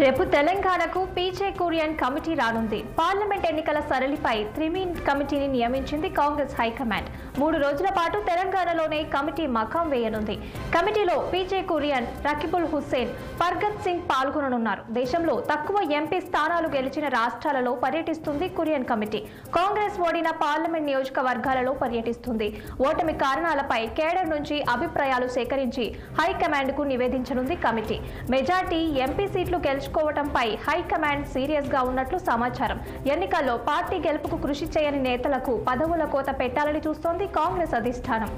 రేపు తెలంగాణకు PJ Kurian committee రానుంది. పార్లమెంట్ ఎన్నికల సరళిపై త్రిమీన్ కమిటీని నియమించింది కాంగ్రెస్ హైకమాండ్. 3 రోజుల పాటు తెలంగాణలోనే కమిటీ మకాం వేయనుంది. కమిటీలో పీజే కురియన్, రకీబుల్ హుస్సేన్, పర్గత్ సింగ్ పాల్గొననున్నారు. దేశంలో తక్కువ ఎంపీ స్థానాలు గెలిచిన రాష్ట్రాలలో పర్యటిస్తుంది కురియన్ కమిటీ. కాంగ్రెస్ ఓడిన పార్లమెంట్ నియోజకవర్గాలలో పర్యటిస్తుంది. ఓటమి కారణాలపై కేడర్ నుంచి అభిప్రాయాలు సేకరించి హైకమాండ్ కు నివేదించనుంది కమిటీ. మెజార్టీ ఎంపీ సీట్లు గెలుచుకోవడంపై హైకమాండ్ సీరియస్ గా ఉన్నట్లు సమాచారం. ఎన్నికల్లో పార్టీ గెలుపుకు కృషి చేయని నేతలకు పదవుల కోత పెట్టాలని చూస్తోంది కాంగ్రెస్ అధిష్టానం.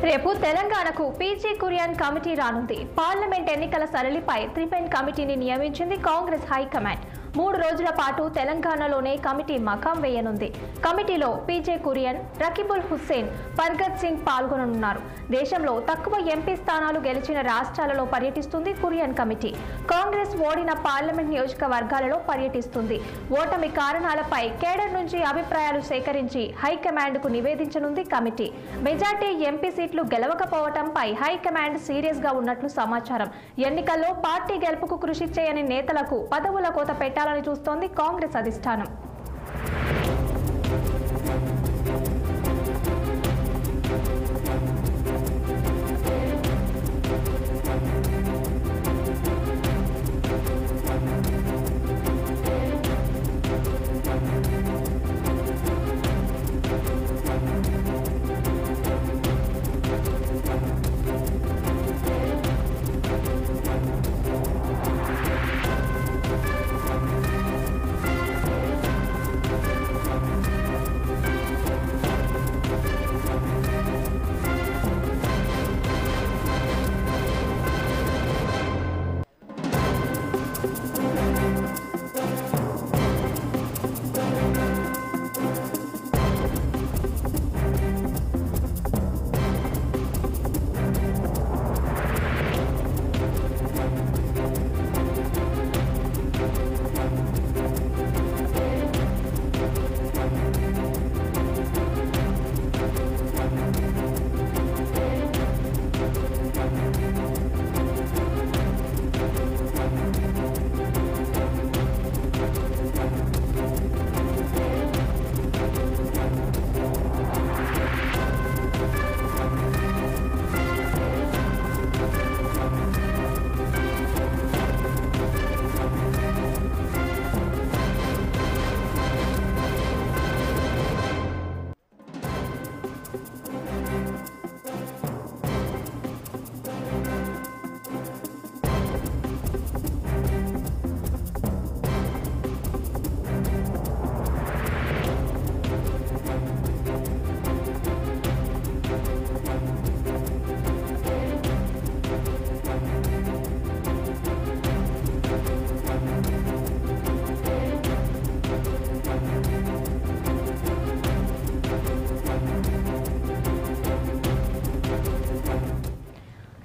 రేపు తెలంగాణకు పీజే కురియన్ కమిటీ రానుంది. పార్లమెంట్ ఎన్నికల సరళిపై త్రిమీన్ కమిటీని నియమించింది కాంగ్రెస్ హైకమాండ్. 3 రోజుల పాటు తెలంగాణలోనే కమిటీ మకాం వేయనుంది. కమిటీలో పీజే కురియన్, రకీబుల్ హుస్సేన్, పర్గత్ సింగ్ పాల్గొననున్నారు. దేశంలో తక్కువ ఎంపీ స్థానాలు గెలిచిన రాష్ట్రాలలో పర్యటిస్తుంది కురియన్ కమిటీ. కాంగ్రెస్ ఓడిన పార్లమెంట్ నియోజకవర్గాలలో పర్యటిస్తుంది. ఓటమి కారణాలపై కేడర్ నుంచి అభిప్రాయాలు సేకరించి హైకమాండ్ కు నివేదించనుంది కమిటీ. మెజార్టీ ఎంపీ సీట్లు గెలవకపోవడంపై హైకమాండ్ సీరియస్ గా ఉన్నట్లు సమాచారం. ఎన్నికల్లో పార్టీ గెలుపుకు కృషి చేయని నేతలకు పదవుల కోత పెట్టాలని చూస్తోంది కాంగ్రెస్ అధిష్టానం.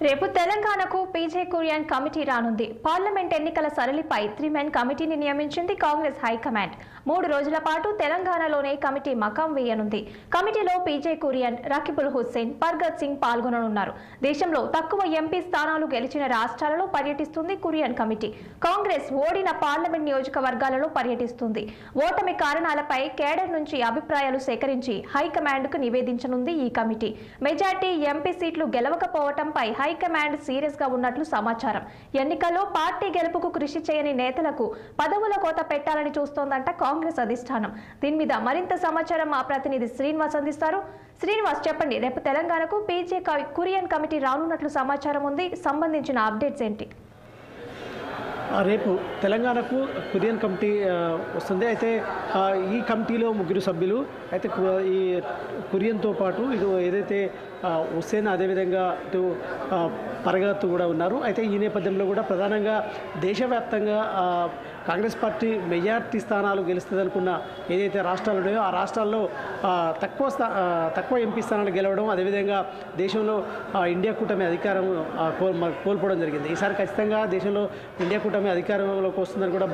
రేపు తెలంగాణకు పీజే కురియన్ కమిటీ రానుంది. పార్లమెంట్ ఎన్నికల సరళిపై త్రిమీన్ కమిటీని నియమించింది కాంగ్రెస్ హైకమాండ్. 3 రోజుల పాటు తెలంగాణలోనే కమిటీ మకాం వేయనుంది. కమిటీలో పీజే కురియన్, రకీబుల్ హుస్సేన్, పర్గత్ సింగ్ పాల్గొననున్నారు. దేశంలో తక్కువ ఎంపీ స్థానాలు గెలిచిన రాష్ట్రాలలో పర్యటిస్తుంది కురియన్ కమిటీ. కాంగ్రెస్ ఓడిన పార్లమెంట్ నియోజకవర్గాలలో పర్యటిస్తుంది. ఓటమి కారణాలపై కేడర్ నుంచి అభిప్రాయాలు సేకరించి హైకమాండ్ కు నివేదించనుంది ఈ కమిటీ. మెజార్టీ ఎంపీ సీట్లు గెలవకపోవడంపై హైకమాండ్ సీరియస్ గా ఉన్నట్లు సమాచారం. ఎన్నికల్లో పార్టీ గెలుపుకు కృషి చేయని నేతలకు పదవుల కోత పెట్టాలని చూస్తోందంట కాంగ్రెస్ అధిష్టానం. దీని మీద మరింత సమాచారం మా ప్రతినిధి శ్రీనివాస్ అందిస్తారు. శ్రీనివాస్, చెప్పండి, రేపు తెలంగాణకు పీజే కురియన్ కమిటీ రానున్నట్లు సమాచారం ఉంది. సంబంధించిన అప్డేట్స్ ఏంటి? రేపు తెలంగాణకు కురియన్ కమిటీ వస్తుంది. అయితే ఈ కమిటీలో 3 సభ్యులు. అయితే ఈ కురియన్తో పాటు ఇటు ఏదైతే హుస్సేన్, అదేవిధంగా ఇటు పరగత్ కూడా ఉన్నారు. అయితే ఈ నేపథ్యంలో కూడా ప్రధానంగా దేశవ్యాప్తంగా కాంగ్రెస్ పార్టీ మెజార్టీ స్థానాలు గెలుస్తుంది అనుకున్న ఏదైతే రాష్ట్రాలు ఉన్నాయో ఆ రాష్ట్రాల్లో తక్కువ ఎంపీ స్థానాలు గెలవడం, అదేవిధంగా దేశంలో ఇండియా కూటమి అధికారం కోల్పోవడం జరిగింది. ఈసారి ఖచ్చితంగా దేశంలో ఇండియా కూటమి అధికారంలోకి వస్తుందని కూడా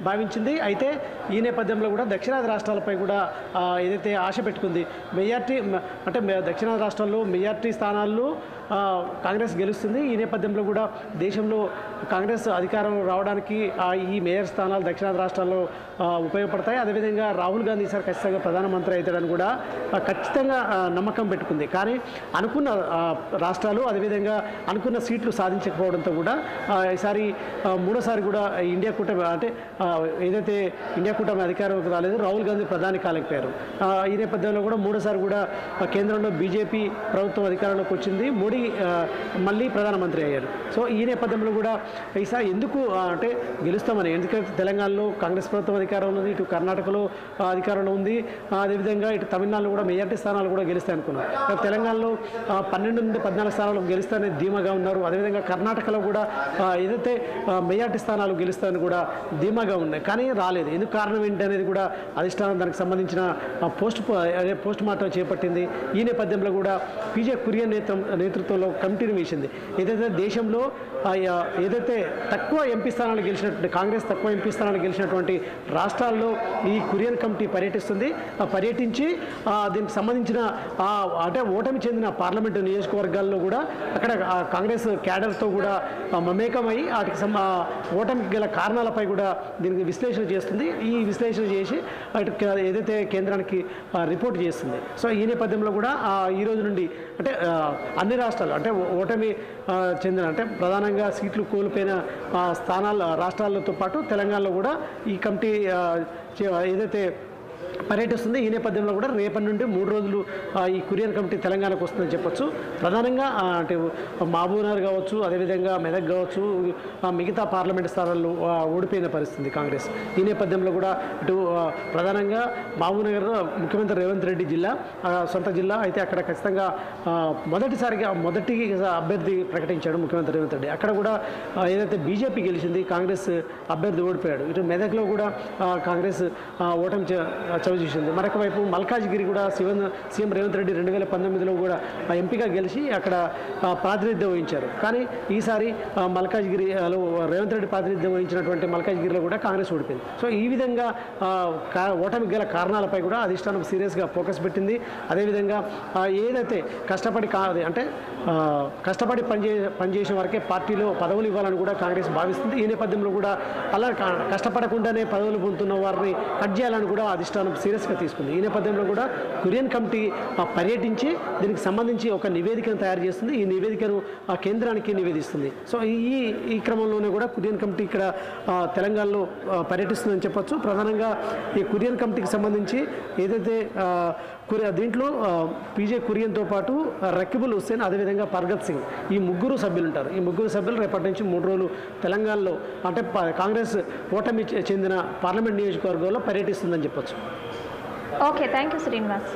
భావించింది. అయితే ఈ నేపథ్యంలో కూడా దక్షిణాది రాష్ట్రాలపై కూడా ఏదైతే ఆశ పెట్టుకుంది, మెజార్టీ అంటే దక్షిణాది రాష్ట్రాల్లో మెజార్టీ స్థానాల్లో కాంగ్రెస్ గెలుస్తుంది. ఈ నేపథ్యంలో కూడా దేశంలో కాంగ్రెస్ అధికారం రావడానికి ఈ మేయర్ స్థానాలు దక్షిణాది రాష్ట్రాల్లో ఉపయోగపడతాయి. అదేవిధంగా రాహుల్ గాంధీ ఈసారి ఖచ్చితంగా ప్రధానమంత్రి అవుతాడని కూడా ఖచ్చితంగా నమ్మకం పెట్టుకుంది. కానీ అనుకున్న రాష్ట్రాలు, అదేవిధంగా అనుకున్న సీట్లు సాధించకపోవడంతో కూడా ఈసారి మూడోసారి కూడా ఇండియా కూటమి అంటే ఏదైతే ఇండియా కూటమి అధికారంలోకి రాలేదు, రాహుల్ గాంధీ ప్రధాని కాలేకపోయారు. ఈ నేపథ్యంలో కూడా మూడోసారి కూడా కేంద్రంలో బీజేపీ ప్రభుత్వం అధికారంలోకి వచ్చింది. మోడీ మళ్ళీ ప్రధానమంత్రి అయ్యారు. సో ఈ నేపథ్యంలో కూడా ఈసారి ఎందుకు అంటే గెలుస్తామని, ఎందుకంటే తెలంగాణలో కాంగ్రెస్ ప్రభుత్వం అధికారంలో ఉంది, ఇటు కర్ణాటకలో అధికారంలో ఉంది, అదేవిధంగా ఇటు తమిళనాడులో కూడా మెజార్టీ స్థానాలు కూడా గెలుస్తాయి అనుకున్నారు. తెలంగాణలో 12 నుండి 14 స్థానాలు గెలుస్తారని ధీమాగా ఉన్నారు. అదేవిధంగా కర్ణాటకలో కూడా ఏదైతే మెజార్టీ స్థానాలు గెలుస్తారని కూడా ధీమాగా ఉన్నాయి. కానీ రాలేదు. ఎందుకు కారణం ఏంటి అనేది కూడా అధిష్టానం దానికి సంబంధించిన పోస్ట్ మార్టం చేపట్టింది. ఈ నేపథ్యంలో కూడా పీజే కురియన్ నేతృత్వంలో కమిటీని వేసింది. ఏదైతే దేశంలో ఏదైతే తక్కువ ఎంపీ స్థానాలు గెలిచినటువంటి కాంగ్రెస్ తక్కువ ఎంపీ స్థానాలు గెలిచినటువంటి రాష్ట్రాల్లో ఈ కురియన్ కమిటీ పర్యటిస్తుంది. పర్యటించి దీనికి సంబంధించిన అంటే ఓటమి చెందిన పార్లమెంటు నియోజకవర్గాల్లో కూడా అక్కడ కాంగ్రెస్ క్యాడర్తో కూడా మమేకమై వాటికి ఓటమికి గల కారణాలపై కూడా దీనికి విశ్లేషణ చేస్తుంది. ఈ విశ్లేషణ చేసి ఏదైతే కేంద్రానికి రిపోర్ట్ చేస్తుంది. సో ఈ నేపథ్యంలో కూడా ఈ రోజు నుండి అంటే అన్ని రాష్ట్రాలు అంటే ఓటమి చెందిన అంటే ప్రధానంగా సీట్లు కోల్పోయిన రాష్ట్రాలతో పాటు తెలంగాణలో కూడా ఈ కమిటీ ఏదైతే పర్యటిస్తుంది. ఈ నేపథ్యంలో కూడా రేపటి నుండి 3 రోజులు ఈ కురియన్ కమిటీ తెలంగాణకు వస్తుందని చెప్పొచ్చు. ప్రధానంగా అంటే మహబూబ్నగర్ కావచ్చు, అదేవిధంగా మెదక్ కావచ్చు, మిగతా పార్లమెంట్ స్థానాల్లో ఓడిపోయిన పరిస్థితి కాంగ్రెస్. ఈ నేపథ్యంలో కూడా ఇటు ప్రధానంగా మహబూబ్నగర్ ముఖ్యమంత్రి రేవంత్ రెడ్డి జిల్లా, సొంత జిల్లా. అయితే అక్కడ ఖచ్చితంగా మొదటి అభ్యర్థి ప్రకటించాడు ముఖ్యమంత్రి రేవంత్ రెడ్డి. అక్కడ కూడా ఏదైతే బీజేపీ గెలిచింది, కాంగ్రెస్ అభ్యర్థి ఓడిపోయాడు. ఇటు మెదక్లో కూడా కాంగ్రెస్ ఓటమి చవిచూసింది. మరొక వైపు మల్కాజ్గిరి కూడా సీఎం రేవంత్ రెడ్డి 2019లో కూడా ఎంపీగా గెలిచి అక్కడ ప్రాతినిధ్యం వహించారు. కానీ ఈసారి మల్కాజ్గిరిలో రేవంత్ రెడ్డి ప్రాతినిధ్యం వహించినటువంటి మల్కాజ్గిరిలో కూడా కాంగ్రెస్ ఓడిపోయింది. సో ఈ విధంగా ఓటమికి గల కారణాలపై కూడా అధిష్టానం సీరియస్గా ఫోకస్ పెట్టింది. అదేవిధంగా ఏదైతే కష్టపడి పనిచేసిన వరకే పార్టీలో పదవులు ఇవ్వాలని కూడా కాంగ్రెస్ భావిస్తుంది. ఈ నేపథ్యంలో కూడా అలా కష్టపడకుండానే పదవులు పొందుతున్న వారిని కట్ చేయాలని కూడా అధిష్టానం సీరియస్గా తీసుకుంది. ఈ నేపథ్యంలో కూడా కురియన్ కమిటీ పర్యటించి దీనికి సంబంధించి ఒక నివేదికను తయారు చేస్తుంది. ఈ నివేదికను కేంద్రానికి నివేదిస్తుంది. సో ఈ క్రమంలోనే కూడా కురియన్ కమిటీ ఇక్కడ తెలంగాణలో పర్యటిస్తుందని చెప్పొచ్చు. ప్రధానంగా ఈ కురియన్ కమిటీకి సంబంధించి ఏదైతే దీంట్లో పీజే కురియన్తో పాటు రకీబుల్ హుస్సేన్, అదేవిధంగా పర్గత్ సింగ్, ఈ 3 సభ్యులు ఉంటారు. ఈ 3 సభ్యులు రేపటి నుంచి 3 రోజులు తెలంగాణలో అంటే కాంగ్రెస్ ఓటమి చెందిన పార్లమెంట్ నియోజకవర్గంలో పర్యటిస్తుందని చెప్పొచ్చు. Okay, thank you Srinivas.